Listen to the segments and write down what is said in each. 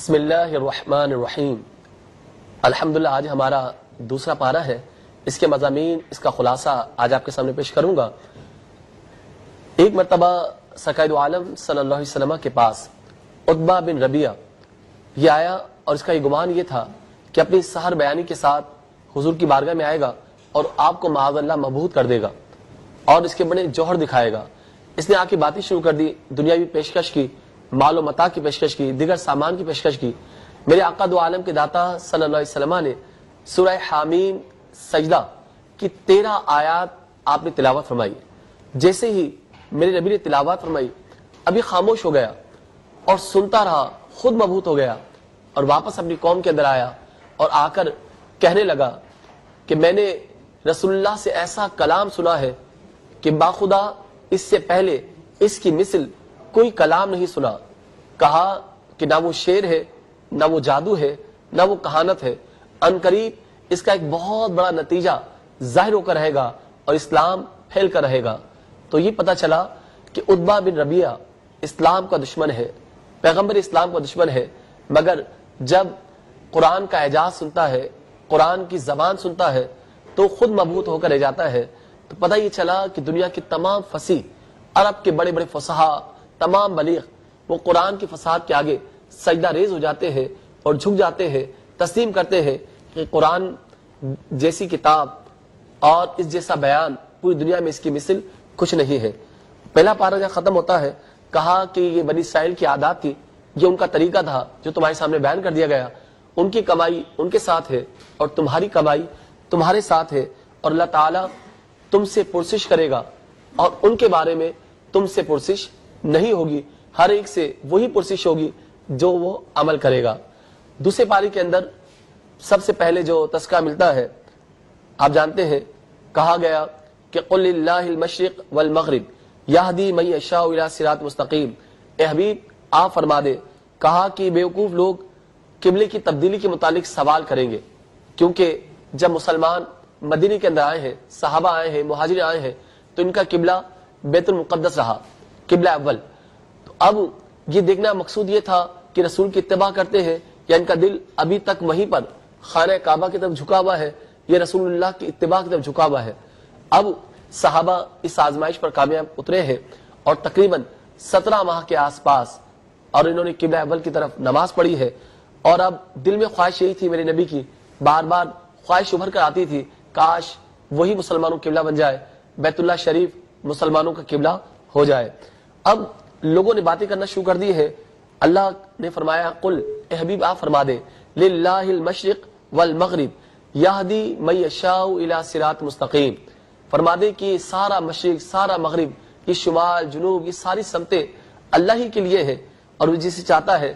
بسم اللہ الرحمن الرحیم۔ الحمدللہ آج ہمارا دوسرا پارہ ہے، اس کے مضامین، اس کا خلاصہ آج آپ کے سامنے پیش کروں گا۔ ایک مرتبہ سرکار دو عالم صلی اللہ علیہ وسلم کے پاس عتبہ بن ربیعہ یہ آیا اور اس کا یہ گمان یہ تھا کہ اپنی سحر بیانی کے ساتھ حضور کی بارگاہ میں آئے گا اور آپ کو معاذ اللہ مبہوت کر دے گا اور اس کے بڑے جوہر دکھائے گا۔ اس نے آ کے باتیں شروع کر دی، دنیاوی پیشکش کی، مال و متاع کی پیشکش کی، دیگر سامان کی پیشکش کی۔ میرے آقا دو عالم کے داتا صلی اللہ علیہ وسلم نے سورہ حامیم سجدہ کی 13 آیات آپ نے تلاوت فرمائی۔ جیسے ہی میرے نبی نے تلاوت فرمائی ابھی خاموش ہو گیا اور سنتا رہا، خود مبہوت ہو گیا اور واپس اپنی قوم کے اندر آیا اور آ کر کہنے لگا کہ میں نے رسول اللہ سے ایسا کلام سنا ہے کہ باخدا اس سے پہلے اس کی مثل کوئی کلام نہیں سنا۔ کہا کہ نہ وہ شعر ہے، نہ وہ جادو ہے، نہ وہ کہانت ہے، ان قریب اس کا ایک بہت بڑا نتیجہ ظاہر ہو کر رہے گا اور اسلام پھیل کر رہے گا۔ تو یہ پتہ چلا کہ عتبہ بن ربیعہ اسلام کا دشمن ہے، پیغمبر اسلام کا دشمن ہے، مگر جب قرآن کا اعجاز سنتا ہے، قرآن کی زبان سنتا ہے تو خود مبہوت ہو کر رہ جاتا ہے۔ تو پتہ یہ چلا کہ دنیا کی تمام فصیح، عرب کے بڑے بڑے فصحا، تمام بلیغ، وہ قرآن کی فصاحت کے آگے سجدہ ریز ہو جاتے ہیں اور جھک جاتے ہیں، تسلیم کرتے ہیں کہ قرآن جیسی کتاب اور اس جیسا بیان پوری دنیا میں اس کی مثل کچھ نہیں ہے۔ پہلا پارہ جب ختم ہوتا ہے کہا کہ یہ بنی اسرائیل کی عادات تھی، یہ ان کا طریقہ تھا جو تمہارے سامنے بیان کر دیا گیا، ان کی کمائی ان کے ساتھ ہے اور تمہاری کمائی تمہارے ساتھ ہے، اور اللہ تعالیٰ تم سے پرسش کرے گا اور ان کے بارے میں تم سے پرسش نہیں ہوگی، ہر ایک سے وہی پرسش ہوگی جو وہ عمل کرے گا۔ دوسرے پاری کے اندر سب سے پہلے جو تذکرہ ملتا ہے آپ جانتے ہیں، کہا گیا کہ قل للہ المشرق والمغرب یہدی من یشاء الی صراط مستقیم۔ اے حبیب آپ فرما دے، کہا کہ بیوقوف لوگ قبلے کی تبدیلی کے متعلق سوال کریں گے، کیونکہ جب مسلمان مدینے کے اندر آئے ہیں، صحابہ آئے ہیں، مہاجرین آئے ہیں، تو ان کا قبلہ بیت المقدس رہا، قبلہ اول۔ تو اب یہ دیکھنا مقصود یہ تھا کہ رسول کی اتباع کرتے ہیں یا ان کا دل ابھی تک وہیں پر خانہ کعبہ کی طرف جھکا ہوا ہے، یہ رسول اللہ کی اتباع کی طرف جھکا ہوا ہے۔ اب صحابہ اس آزمائش پر کامیاب اترے ہیں اور تقریباً 17 ماہ کے آس پاس، اور انہوں نے قبلہ اول کی طرف نماز پڑھی ہے، اور اب دل میں خواہش یہی تھی میرے نبی کی، بار بار خواہش ابھر کر آتی تھی، کاش وہی مسلمانوں کا قبلہ بن جائے، بیت اللہ شریف مسلمانوں کا قبلہ ہو جائے۔ اب لوگوں نے باتیں کرنا شروع کر دی ہے۔ اللہ نے فرمایا قل، اے حبیب آپ فرما دے، للہ المشرق والمغرب یہدی من یشاء الی صراط مستقیم۔ فرما دے کہ سارا مشرق، سارا مغرب، یہ شمال جنوب، یہ ساری سمتیں اللہ ہی کے لیے ہے اور وہ جسے چاہتا ہے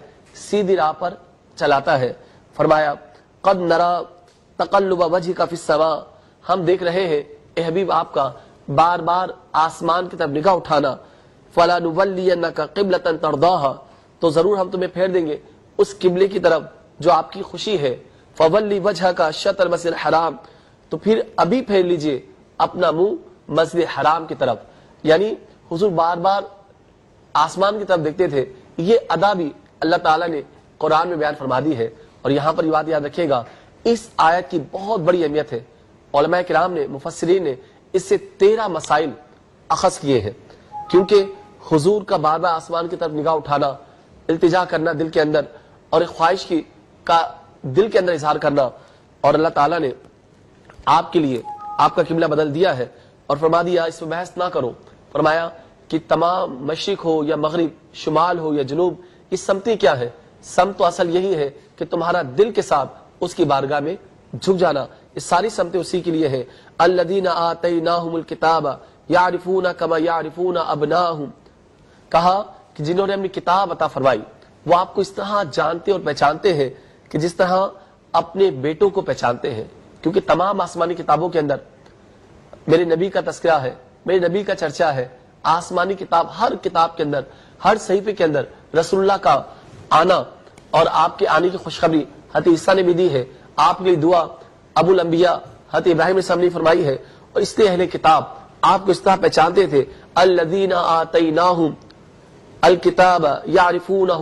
سیدھی راہ پر چلاتا ہے۔ فرمایا قد نرا تقلب وجہک فی السماء، ہم دیکھ رہے ہیں اے حبیب آپ کا بار بار آسمان کی طرف نگاہ اٹھانا، فَلَنُوَلِّيَنَّكَ قِبْلَةً تَرْضَاهَا، تو ضرور ہم تمہیں پھیر دیں گے اس قبلے کی طرف جو آپ کی خوشی ہے، فَوَلِّ وَجْهَكَ شَطْرَ الْمَسْجِدِ الْحَرَامِ، تو پھر ابھی پھیر لیجئے اپنا منہ مسجد حرام کی طرف۔ یعنی حضور بار بار آسمان کی طرف دیکھتے تھے، یہ ادا بھی اللہ تعالیٰ نے قرآن میں بیان فرما دی ہے۔ اور یہاں پر یہ بات یاد رکھیے گا، اس آیت کی بہت بڑی اہمیت ہے، علماء کرام نے، مفسرین نے اس سے 13 مسائل اخذ کیے ہیں، کیونکہ حضور کا بار بار آسمان کی طرف نگاہ اٹھانا، التجا کرنا دل کے اندر، اور ایک خواہش کی کا دل کے اندر اظہار کرنا، اور اللہ تعالیٰ نے آپ کے لیے آپ کا قبلہ بدل دیا ہے اور فرما دیا اس میں بحث نہ کرو۔ فرمایا کہ تمام مشرق ہو یا مغرب، شمال ہو یا جنوب، یہ سمتیں کیا ہے؟ سمت تو اصل یہی ہے کہ تمہارا دل کے ساتھ اس کی بارگاہ میں جھک جانا، یہ ساری سمتیں اسی کے لیے ہیں۔ الذین آتیناہم الکتاب یعرفون کما یعرفون ابناءہم، کہا کہ جنہوں نے اپنی کتاب عطا فرمائی وہ آپ کو اس طرح جانتے اور پہچانتے ہیں کہ جس طرح اپنے بیٹوں کو پہچانتے ہیں، کیونکہ تمام آسمانی کتابوں کے اندر میرے نبی کا تذکرہ ہے، میرے نبی کا چرچا ہے۔ آسمانی کتاب، ہر کتاب کے اندر، ہر صحیفے کے اندر رسول اللہ کا آنا اور آپ کے آنے کی خوشخبری حضرت عیسیٰ نے بھی دی ہے، آپ کے لیے دعا ابو الانبیاء حضرت ابراہیم علیہ السلام نے فرمائی ہے، اور اس لیے اہل کتاب آپ کو اس طرح پہچانتے تھے، الذین آتیناہم الکتاب یعرفونہ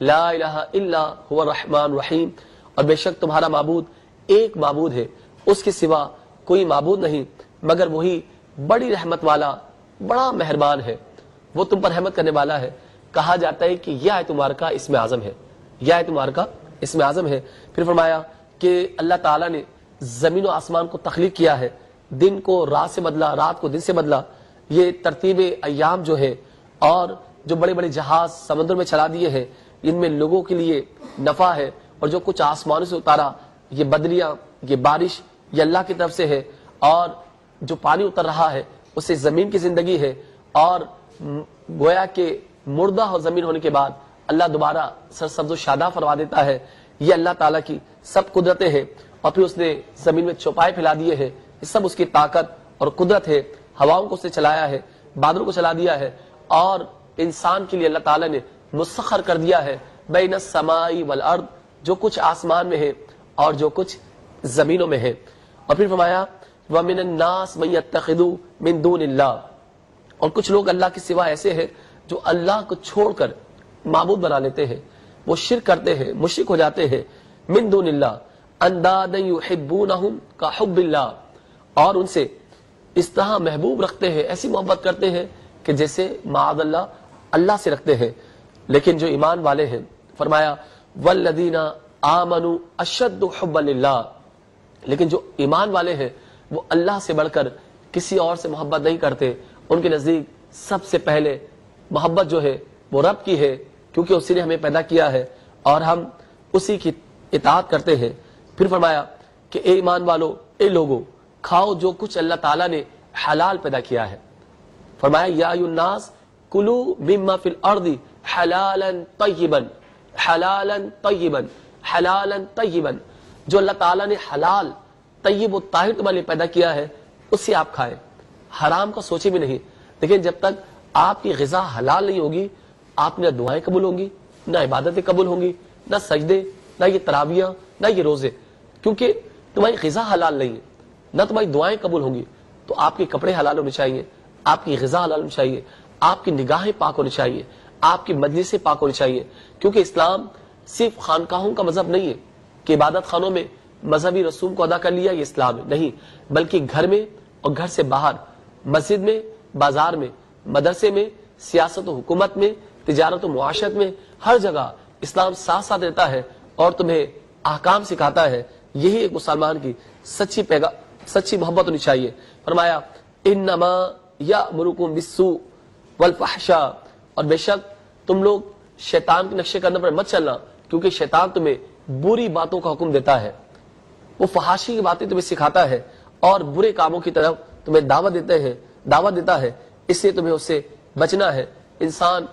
لا الہ الا هو الرحمن الرحیم، اور بے شک تمہارا معبود ایک معبود ہے، اس کے سوا کوئی معبود نہیں مگر وہی بڑی رحمت والا، بڑا مہربان ہے، وہ تم پر رحمت کرنے والا ہے۔ کہا جاتا ہے کہ یہ آیت مبارکہ اسم اعظم ہے، یہ آیت مبارکہ اسم اعظم ہے۔ پھر فرمایا کہ اللہ تعالیٰ نے زمین و آسمان کو تخلیق کیا ہے، دن کو رات سے بدلا، رات کو دن سے بدلا، یہ ترتیب ایام جو ہے، اور جو بڑے بڑے جہاز سمندر میں چلا دیے ہیں، ان میں لوگوں کے لیے نفع ہے، اور جو کچھ آسمانوں سے اتارا، یہ بدلیاں، یہ بارش، یہ اللہ کی طرف سے ہے، اور جو پانی اتر رہا ہے اس سے زمین کی زندگی ہے، اور گویا کہ مردہ ہو زمین ہونے کے بعد اللہ دوبارہ سرسبز و شاداب فرما دیتا ہے۔ یہ اللہ تعالیٰ کی سب قدرتیں ہیں، اور پھر اس نے زمین میں چوپائے پھیلا دیے ہیں، یہ سب اس کی طاقت اور قدرت ہے۔ ہواؤں کو اس نے چلایا ہے، بادلوں کو چلا دیا ہے، اور انسان کے لیے اللہ تعالیٰ نے مسخر کر دیا ہے بین السماء والارض، جو کچھ آسمان میں ہے اور جو کچھ زمینوں میں ہے۔ اور پھر فرمایا وَمِنَ النَّاسِ مَن يَتَّخِذُ مِن دُونِ اللَّهِ، اور کچھ لوگ اللہ کے سوا ایسے ہیں جو اللہ کو چھوڑ کر معبود بنا لیتے ہیں، وہ شرک کرتے ہیں، مشرک ہو جاتے ہیں۔ من دون اللہ اندادا یحبونہم کحب اللہ، اور ان سے اس طرح محبوب رکھتے ہیں، ایسی محبت کرتے ہیں کہ جیسے معاذ اللہ اللہ سے رکھتے ہیں۔ لیکن جو ایمان والے ہیں، فرمایا والذین آمنوا اشد حبا للہ، لیکن جو ایمان والے ہیں وہ اللہ سے بڑھ کر کسی اور سے محبت نہیں کرتے، ان کے نزدیک سب سے پہلے محبت جو ہے وہ رب کی ہے، کیونکہ اسی نے ہمیں پیدا کیا ہے اور ہم اسی کی اطاعت کرتے ہیں۔ پھر فرمایا کہ اے ایمان والو، اے لوگو، کھاؤ جو کچھ اللہ تعالیٰ نے حلال پیدا کیا ہے۔ فرمایا یا ایھا الناس کلوا مما فی الارض حلالا طیبا، حلالا طیبا، حلالا طیبا، جو اللہ تعالیٰ نے حلال طیب و طاہر تمہارے لیے پیدا کیا ہے اس سے آپ کھائیں، حرام کا سوچے بھی نہیں۔ لیکن جب تک آپ کی غذا حلال نہیں ہوگی، آپ نہ دعائیں قبول ہوں گی، نہ عبادتیں قبول ہوں گی، نہ سجدے، نہ یہ تراویاں، نہ یہ روزے، کیونکہ تمہاری غذا حلال نہیں ہے، نہ تمہاری دعائیں قبول ہوں گی۔ تو آپ کے کپڑے حلال ہونے چاہیے، آپ کی غذا حلال ہونی چاہیے، آپ کی نگاہیں پاک ہونی چاہیے، آپ کی مجلسیں پاک ہونی چاہیے، کیونکہ اسلام صرف خانقاہوں کا مذہب نہیں ہے کہ عبادت خانوں میں مذہبی رسوم کو ادا کر لیا یہ اسلام ہے، نہیں، بلکہ گھر میں اور گھر سے باہر، مسجد میں، بازار میں، مدرسے میں، سیاست و حکومت میں، تجارت و معاشرت میں، ہر جگہ اسلام ساتھ ساتھ رہتا ہے اور تمہیں احکام سکھاتا ہے۔ یہی ایک مسلمان کی سچی محبت ہونی چاہیے۔ فرمایا انما یامرکم بالسوء والفحشاء، اور بے شک تم لوگ شیطان کے نقشے قدم پر مت چلنا، کیونکہ شیطان تمہیں بری باتوں کا حکم دیتا ہے، وہ فحاشی کی باتیں تمہیں سکھاتا ہے اور برے کاموں کی طرف تمہیں دعوت دیتا ہے، اس سے تمہیں اس سے بچنا ہے۔ انسان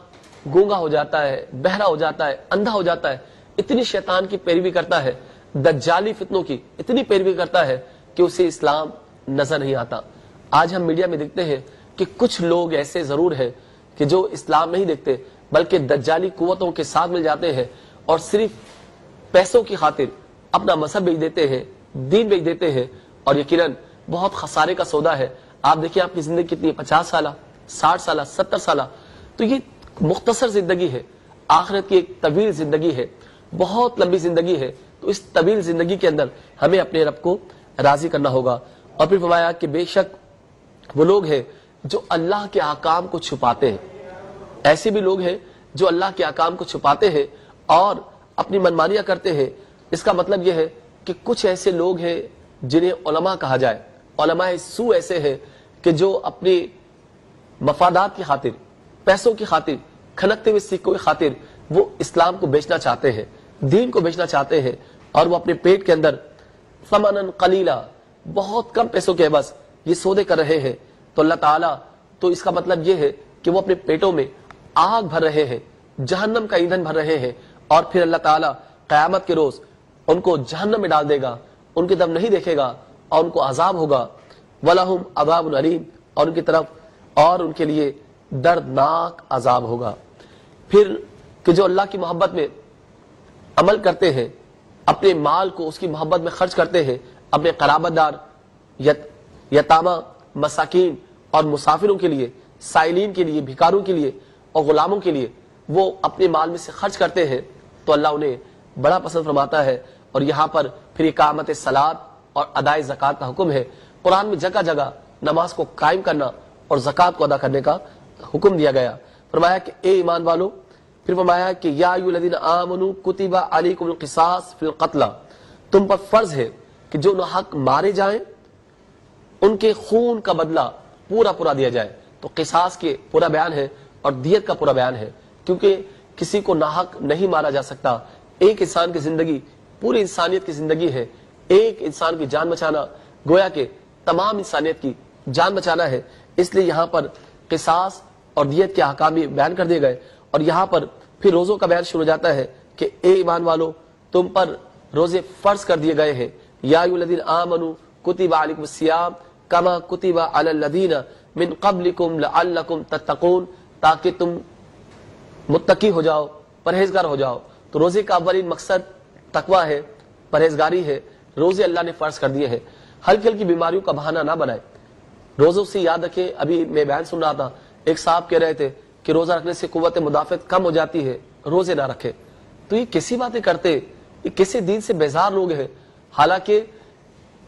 گونگا ہو جاتا ہے، بہرا ہو جاتا ہے، اندھا ہو جاتا ہے، اتنی شیطان کی پیروی کرتا ہے، دجالی فتنوں کی اتنی پیروی کرتا ہے کہ اسے اسلام نظر نہیں آتا۔ آج ہم میڈیا میں دیکھتے ہیں کہ کچھ لوگ ایسے ضرور ہیں کہ جو اسلام نہیں دیکھتے بلکہ دجالی قوتوں کے ساتھ مل جاتے ہیں اور صرف پیسوں کی خاطر اپنا مذہب بیچ دیتے ہیں، دین بیچ دیتے ہیں، اور یقیناً بہت خسارے کا سودا ہے۔ آپ دیکھیں آپ کی زندگی کتنی ہے، 50 سالہ، 60 سالہ، 70 سالہ، تو یہ مختصر زندگی ہے، آخرت کی ایک طویل زندگی ہے، بہت لمبی زندگی ہے۔ تو اس طویل زندگی کے اندر ہمیں اپنے رب کو راضی کرنا ہوگا۔ اور پھر فرمایا کہ بے شک وہ لوگ ہیں جو اللہ کے احکام کو چھپاتے ہیں، ایسے بھی لوگ ہیں جو اللہ کے احکام کو چھپاتے ہیں اور اپنی منمانیاں کرتے ہیں۔ اس کا مطلب یہ ہے کہ کچھ ایسے لوگ ہیں جنہیں علماء کہا جائے، علماء سو ایسے ہیں کہ جو اپنی مفادات کی خاطر، پیسوں کی خاطر، کھنکتے ہوئے سکوں کی خاطر وہ اسلام کو بیچنا چاہتے ہیں، دین کو بیچنا چاہتے ہیں، اور وہ اپنے پیٹ کے اندر ثمنا قلیلا، بہت کم پیسوں کے عوض یہ سودے کر رہے ہیں۔ تو اللہ تعالیٰ، تو اس کا مطلب یہ ہے کہ وہ اپنے پیٹوں میں آگ بھر رہے ہیں، جہنم کا ایندھن بھر رہے ہیں، اور پھر اللہ تعالیٰ قیامت کے روز ان کو جہنم میں ڈال دے گا، ان کی طرف نہیں دیکھے گا اور ان کو عذاب ہوگا۔ وَلَهُمْ عَذَابٌ عَلِيمٌ، اور ان کی طرف اور ان کے لیے دردناک عذاب ہوگا۔ پھر کہ جو اللہ کی محبت میں عمل کرتے ہیں، اپنے مال کو اس کی محبت میں خرچ کرتے ہیں، اپنے قرابت دار، یتامہ، مساکین اور مسافروں کے لیے، سائلین کے لیے، بھکاروں کے لیے اور غلاموں کے لیے، وہ اپنے مال میں سے خرچ کرتے ہیں تو اللہ انہیں بڑا پسند فرماتا ہے. اور یہاں پر پھر اقامت صلاۃ اور ادائے زکوٰۃ کا حکم ہے. قرآن میں جگہ جگہ نماز کو قائم کرنا اور زکوٰۃ کو ادا کرنے کا حکم دیا گیا. فرمایا کہ اے ایمان والو، پھر فرمایا کہ یا ایھا الذین آمنوا کتب علیکم القصاص فی القتلی، تم پر فرض ہے کہ جو ناحق مارے جائیں ان کے خون کا بدلہ پورا پورا دیا جائے. تو قصاص کے پورا بیان ہے اور دیت کا پورا بیان ہے، کیونکہ کسی کو ناحق نہیں مارا جا سکتا. ایک انسان کی زندگی پوری انسانیت کی زندگی ہے. ایک انسان کی جان بچانا گویا کہ تمام انسانیت کی جان بچانا ہے. اس لیے یہاں پر قصاص اور دیت کے احکام بھی بیان کر دیے گئے. اور یہاں پر پھر روزوں کا بیان شروع ہو جاتا ہے کہ اے ایمان والو، تم پر روزے فرض کر دیے گئے ہیں. یا ایھا الذین آمنوا کتب علیکم الصیام کما کتب علی الذین من قبلکم لعلکم تتقون، تاکہ تم متقی ہو جاؤ، پرہیزگار ہو جاؤ. تو روزے کا اولین مقصد تقویٰ ہے، پرہیزگاری ہے. روزے اللہ نے فرض کر دیے ہیں. ہلکی ہلکی بیماریوں کا بہانہ نہ بنائے. روزوں سے یاد رکھیں، ابھی میں بیان سن رہا تھا، ایک صاحب کہہ رہے تھے کہ روزہ رکھنے سے قوت مدافعت کم ہو جاتی ہے، روزے نہ رکھے. تو یہ کیسی باتیں کرتے، یہ کیسے دین سے بیزار لوگ ہیں. حالانکہ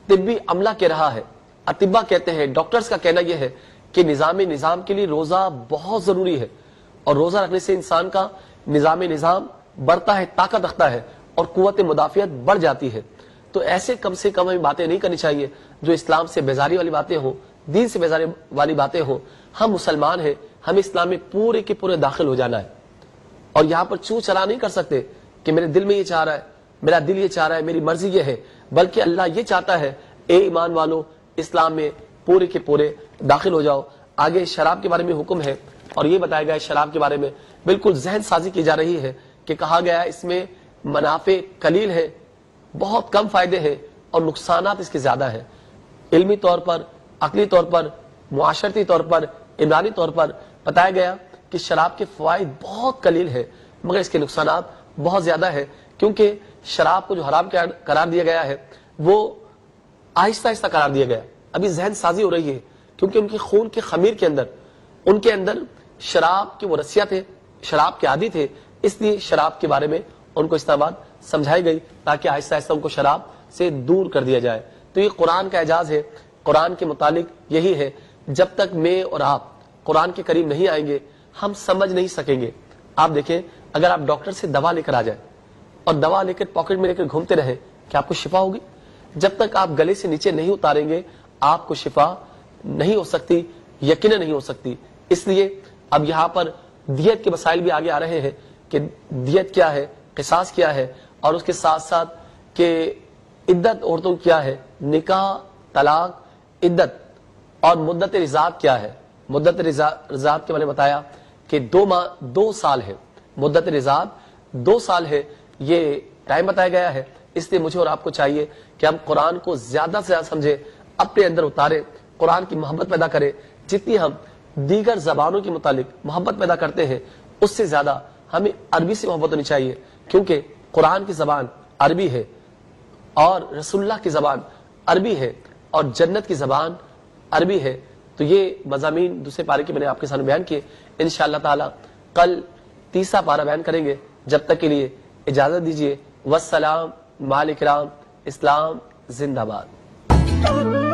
طبی عملہ کہہ رہا ہے، اطباء کہتے ہیں، ڈاکٹرز کا کہنا یہ ہے کہ نظام کے لیے روزہ بہت ضروری ہے. اور روزہ رکھنے سے انسان کا نظام بڑھتا ہے، طاقت رکھتا ہے اور قوت مدافعت بڑھ جاتی ہے. تو ایسے کم سے کم ہمیں باتیں نہیں کرنی چاہیے جو اسلام سے بیزاری والی باتیں ہوں، دین سے بیزاری والی باتیں ہوں. ہم مسلمان ہیں، ہمیں اسلام میں پورے کے پورے داخل ہو جانا ہے. اور یہاں پر چوں چلا نہیں کر سکتے کہ میرے دل میں یہ چاہ رہا ہے، میرا دل یہ چاہ رہا ہے، میری مرضی یہ ہے. بلکہ اللہ یہ چاہتا ہے اے ایمان والو، اسلام میں پورے کے پورے داخل ہو جاؤ. آگے شراب کے بارے میں حکم ہے اور یہ بتایا گیا ہے شراب کے بارے میں بالکل ذہن سازی کی جا رہی ہے کہ کہا گیا ہے اس میں منافع قلیل ہے، بہت کم فائدے ہیں اور نقصانات اس کے زیادہ ہیں. علمی طور پر، عقلی طور پر، معاشرتی طور پر، عمرانی طور پر بتایا گیا کہ شراب کے فوائد بہت قلیل ہے مگر اس کے نقصانات بہت زیادہ ہیں. کیونکہ شراب کو جو حرام قرار دیا گیا ہے وہ آہستہ آہستہ قرار دیا گیا. ابھی ذہن سازی ہو رہی ہے کیونکہ ان کے خون کے خمیر کے اندر، ان کے اندر شراب کی وہ رسیاں تھے، شراب کے عادی تھے. اس لیے شراب کے بارے میں ان کو استعمال سمجھائی گئی تاکہ آہستہ آہستہ ان کو شراب سے دور کر دیا جائے. تو یہ قرآن کا اعجاز ہے. قرآن کے متعلق یہی ہے، جب تک میں اور آپ قرآن کے قریب نہیں آئیں گے ہم سمجھ نہیں سکیں گے. آپ دیکھیں، اگر آپ ڈاکٹر سے دوا لے کر آ جائیں اور دوا لے کر پاکٹ میں لے کر گھومتے رہیں، کیا آپ کو شفا ہوگی؟ جب تک آپ گلے سے نیچے نہیں اتاریں گے آپ کو شفا نہیں ہو سکتی، یقیناً نہیں ہو سکتی. اس لیے اب یہاں پر دیت کے مسائل بھی آگے آ رہے ہیں کہ دیت کیا ہے، قصاص کیا ہے، اور اس کے ساتھ ساتھ کہ عدت عورتوں کیا ہے، نکاح، طلاق، عدت اور مدت رضاعت کیا ہے. مدت رضاعت کے بارے میں بتایا کہ 2 سال ہے. مدت رضاعت 2 سال ہے، یہ ٹائم بتایا گیا ہے. اس لیے مجھے اور آپ کو چاہیے کہ ہم قرآن کو زیادہ سے زیادہ سمجھیں، اپنے اندر اتاریں، قرآن کی محبت پیدا کریں. جتنی ہم دیگر زبانوں کے متعلق محبت پیدا کرتے ہیں اس سے زیادہ ہمیں عربی سے محبت ہونی چاہیے، کیونکہ قرآن کی زبان عربی ہے اور رسول اللہ کی زبان عربی ہے اور جنت کی زبان عربی ہے. تو یہ مضامین دوسرے پارے کے میں نے آپ کے سامنے بیان کیے. انشاءاللہ تعالی کل تیسرا پارہ بیان کریں گے. جب تک کے لیے اجازت دیجیے. والسلام، مع الاکرام. اسلام زندہ باد.